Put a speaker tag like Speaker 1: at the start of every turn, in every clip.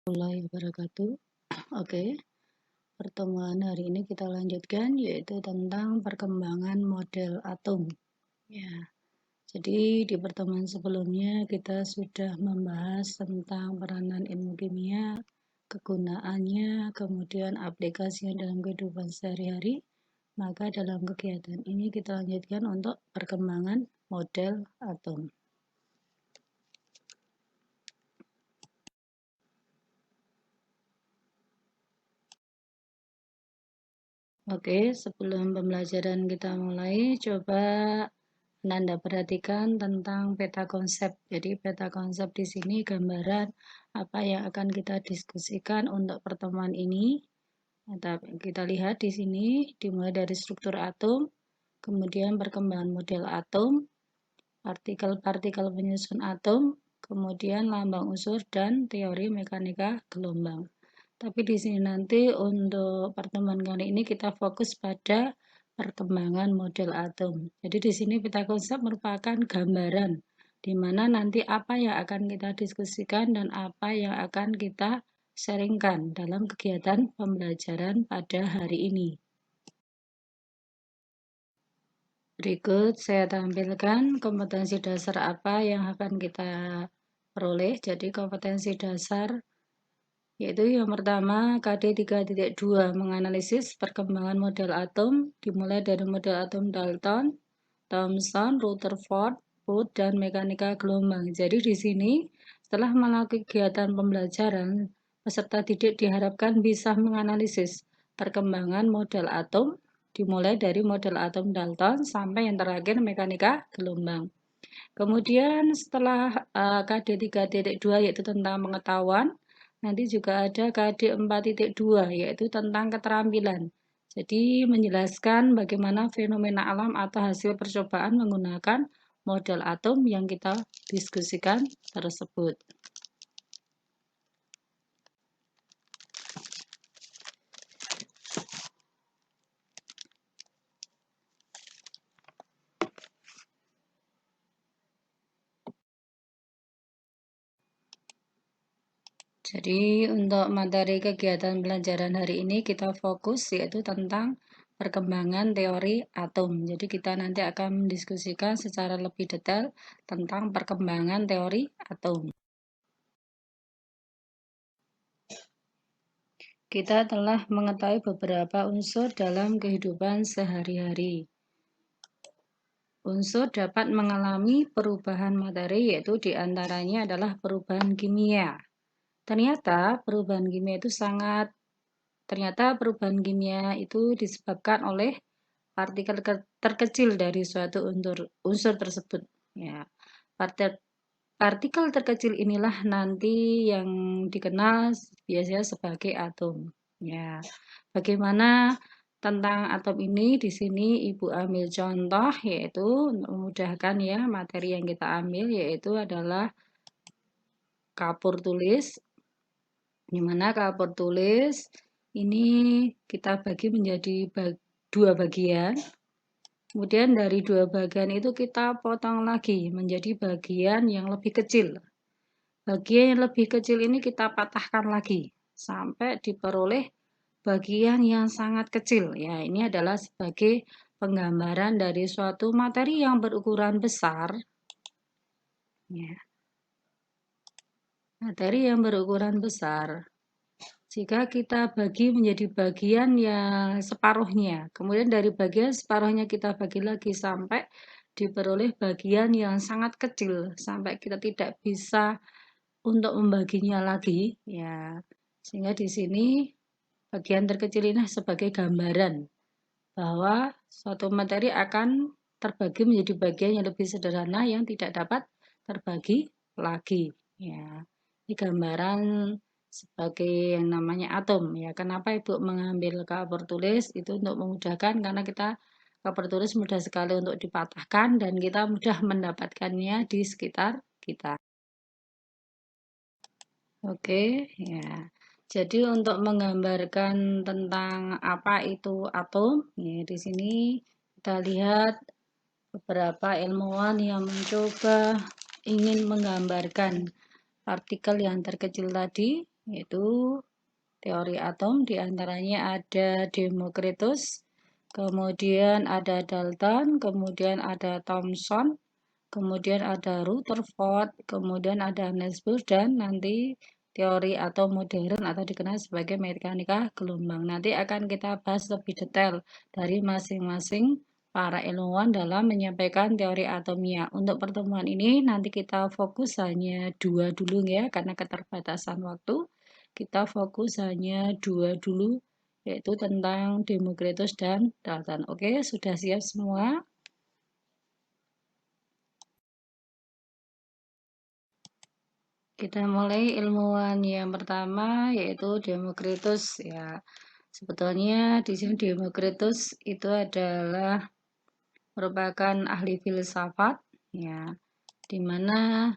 Speaker 1: Warahmatullahi wabarakatuh. Oke, pertemuan hari ini kita lanjutkan yaitu tentang perkembangan model atom. Ya, jadi di pertemuan sebelumnya kita sudah membahas tentang peranan ilmu kimia, kegunaannya, kemudian aplikasinya dalam kehidupan sehari-hari. Maka dalam kegiatan ini kita lanjutkan untuk perkembangan model atom. Oke, sebelum pembelajaran kita mulai, coba Anda perhatikan tentang peta konsep. Jadi peta konsep di sini gambaran apa yang akan kita diskusikan untuk pertemuan ini. Kita lihat di sini dimulai dari struktur atom, kemudian perkembangan model atom, partikel-partikel penyusun atom, kemudian lambang unsur dan teori mekanika gelombang. Tapi di sini nanti untuk pertemuan kali ini kita fokus pada perkembangan model atom. Jadi di sini peta konsep merupakan gambaran di mana nanti apa yang akan kita diskusikan dan apa yang akan kita sharingkan dalam kegiatan pembelajaran pada hari ini. Berikut saya tampilkan kompetensi dasar apa yang akan kita peroleh. Jadi kompetensi dasar yaitu yang pertama KD 3.2 menganalisis perkembangan model atom dimulai dari model atom Dalton, Thomson, Rutherford, Booth, dan mekanika gelombang. Jadi di sini setelah melakukan kegiatan pembelajaran, peserta didik diharapkan bisa menganalisis perkembangan model atom dimulai dari model atom Dalton sampai yang terakhir mekanika gelombang. Kemudian setelah KD 3.2 yaitu tentang pengetahuan, nanti juga ada KD 4.2 yaitu tentang keterampilan. Jadi menjelaskan bagaimana fenomena alam atau hasil percobaan menggunakan model atom yang kita diskusikan tersebut. Jadi untuk materi kegiatan pelajaran hari ini kita fokus yaitu tentang perkembangan teori atom. Jadi kita nanti akan mendiskusikan secara lebih detail tentang perkembangan teori atom. Kita telah mengetahui beberapa unsur dalam kehidupan sehari-hari. Unsur dapat mengalami perubahan materi yaitu diantaranya adalah perubahan kimia. Ternyata perubahan kimia itu disebabkan oleh partikel terkecil dari suatu unsur tersebut. Ya, partikel terkecil inilah nanti yang dikenal biasanya sebagai atom. Ya, bagaimana tentang atom ini di sini Ibu ambil contoh yaitu untuk memudahkan ya materi yang kita ambil yaitu adalah kapur tulis. Di mana kapur tulis ini kita bagi menjadi dua bagian. Kemudian dari dua bagian itu kita potong lagi menjadi bagian yang lebih kecil. Bagian yang lebih kecil ini kita patahkan lagi sampai diperoleh bagian yang sangat kecil. Ya, ini adalah sebagai penggambaran dari suatu materi yang berukuran besar. Ya. Materi yang berukuran besar. Jika kita bagi menjadi bagian yang separuhnya, kemudian dari bagian separuhnya kita bagi lagi sampai diperoleh bagian yang sangat kecil, sampai kita tidak bisa untuk membaginya lagi, ya. Sehingga di sini bagian terkecil ini sebagai gambaran bahwa suatu materi akan terbagi menjadi bagian yang lebih sederhana yang tidak dapat terbagi lagi, ya. Ini gambaran sebagai yang namanya atom ya. Kenapa Ibu mengambil kapur tulis itu untuk memudahkan karena kapur tulis mudah sekali untuk dipatahkan dan kita mudah mendapatkannya di sekitar kita. Oke, ya. Jadi untuk menggambarkan tentang apa itu atom, ya di sini kita lihat beberapa ilmuwan yang mencoba ingin menggambarkan partikel yang terkecil tadi yaitu teori atom. Diantaranya ada Demokritus, kemudian ada Dalton, kemudian ada Thomson, kemudian ada Rutherford, kemudian ada Niels Bohr, dan nanti teori atom modern atau dikenal sebagai mekanika gelombang. Nanti akan kita bahas lebih detail dari masing-masing para ilmuwan dalam menyampaikan teori atomnya. Untuk pertemuan ini nanti kita fokus hanya 2 dulu ya, karena keterbatasan waktu. Kita fokus hanya 2 dulu, yaitu tentang Demokritus dan Dalton. Oke, sudah siap semua? Kita mulai ilmuwan yang pertama, yaitu Demokritus ya. Sebetulnya di sini Demokritus itu adalah merupakan ahli filsafat ya, di mana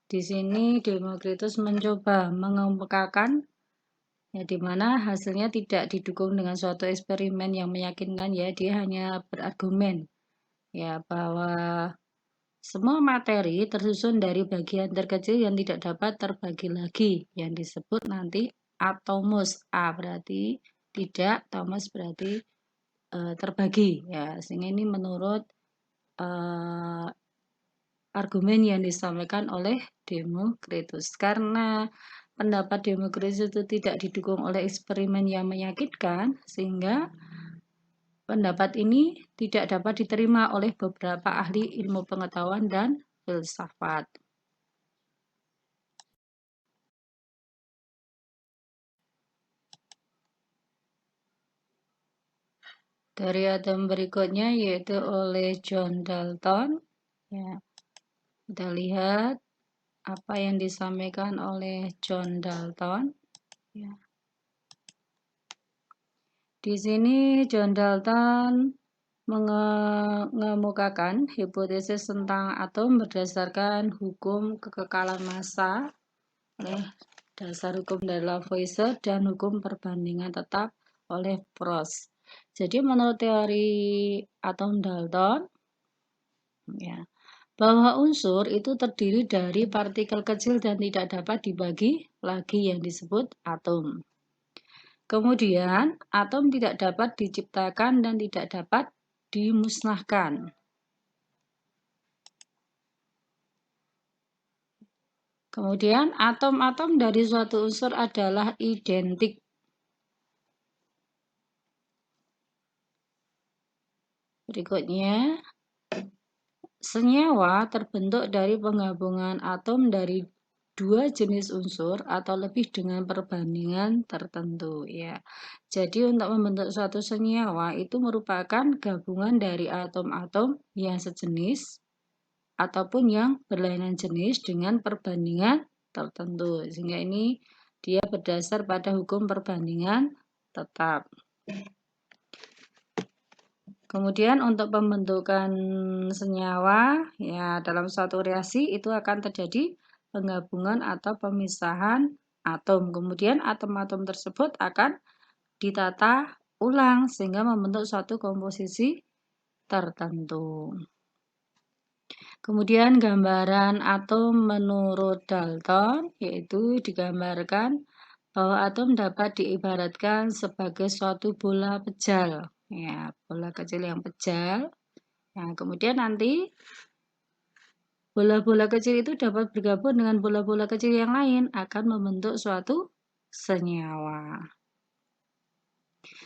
Speaker 1: di sini Demokritus mencoba mengemukakan ya, di mana hasilnya tidak didukung dengan suatu eksperimen yang meyakinkan ya, dia hanya berargumen ya bahwa semua materi tersusun dari bagian terkecil yang tidak dapat terbagi lagi, yang disebut nanti atomus. A berarti tidak, tomos berarti terbagi ya. Sehingga ini menurut argumen yang disampaikan oleh Demokritus. Karena pendapat Demokritus itu tidak didukung oleh eksperimen yang meyakinkan, sehingga pendapat ini tidak dapat diterima oleh beberapa ahli ilmu pengetahuan dan filsafat. Dari atom berikutnya yaitu oleh John Dalton. Ya, kita lihat apa yang disampaikan oleh John Dalton. Ya. Di sini John Dalton mengemukakan hipotesis tentang atom berdasarkan hukum kekekalan massa oleh dasar hukum dari Lavoisier dan hukum perbandingan tetap oleh Prost. Jadi menurut teori atom Dalton, ya, bahwa unsur itu terdiri dari partikel kecil dan tidak dapat dibagi lagi yang disebut atom. Kemudian, atom tidak dapat diciptakan dan tidak dapat dimusnahkan. Kemudian, atom-atom dari suatu unsur adalah identik. Berikutnya, senyawa terbentuk dari penggabungan atom dari 2 jenis unsur atau lebih dengan perbandingan tertentu ya. Jadi untuk membentuk suatu senyawa itu merupakan gabungan dari atom-atom yang sejenis ataupun yang berlainan jenis dengan perbandingan tertentu. Sehingga ini dia berdasar pada hukum perbandingan tetap. Kemudian untuk pembentukan senyawa ya dalam suatu reaksi itu akan terjadi penggabungan atau pemisahan atom. Kemudian atom-atom tersebut akan ditata ulang sehingga membentuk suatu komposisi tertentu. Kemudian gambaran atom menurut Dalton yaitu digambarkan bahwa atom dapat diibaratkan sebagai suatu bola pejal. Ya, bola kecil yang pejal. Nah, kemudian nanti bola-bola kecil itu dapat bergabung dengan bola-bola kecil yang lain akan membentuk suatu senyawa.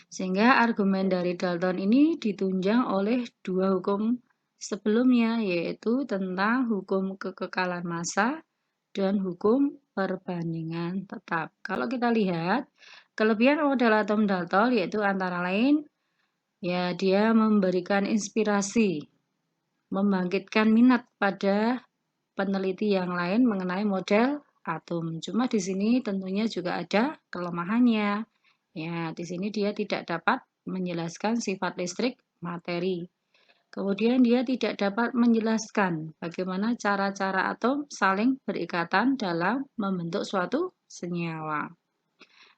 Speaker 1: Sehingga argumen dari Dalton ini ditunjang oleh 2 hukum sebelumnya, yaitu tentang hukum kekekalan massa dan hukum perbandingan tetap. Kalau kita lihat, kelebihan model atom Dalton yaitu antara lain, ya dia memberikan inspirasi, membangkitkan minat pada peneliti yang lain mengenai model atom. Cuma di sini tentunya juga ada kelemahannya. Ya, di sini dia tidak dapat menjelaskan sifat listrik materi. Kemudian dia tidak dapat menjelaskan bagaimana cara-cara atom saling berikatan dalam membentuk suatu senyawa.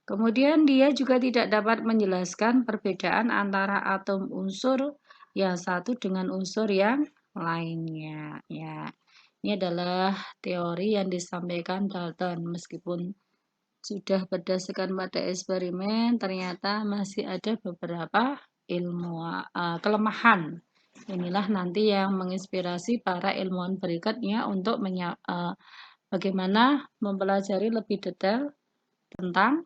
Speaker 1: Kemudian dia juga tidak dapat menjelaskan perbedaan antara atom unsur yang satu dengan unsur yang lainnya. Ya, ini adalah teori yang disampaikan Dalton meskipun Sudah berdasarkan pada eksperimen, ternyata masih ada beberapa kelemahan. Inilah nanti yang menginspirasi para ilmuwan berikutnya untuk bagaimana mempelajari lebih detail tentang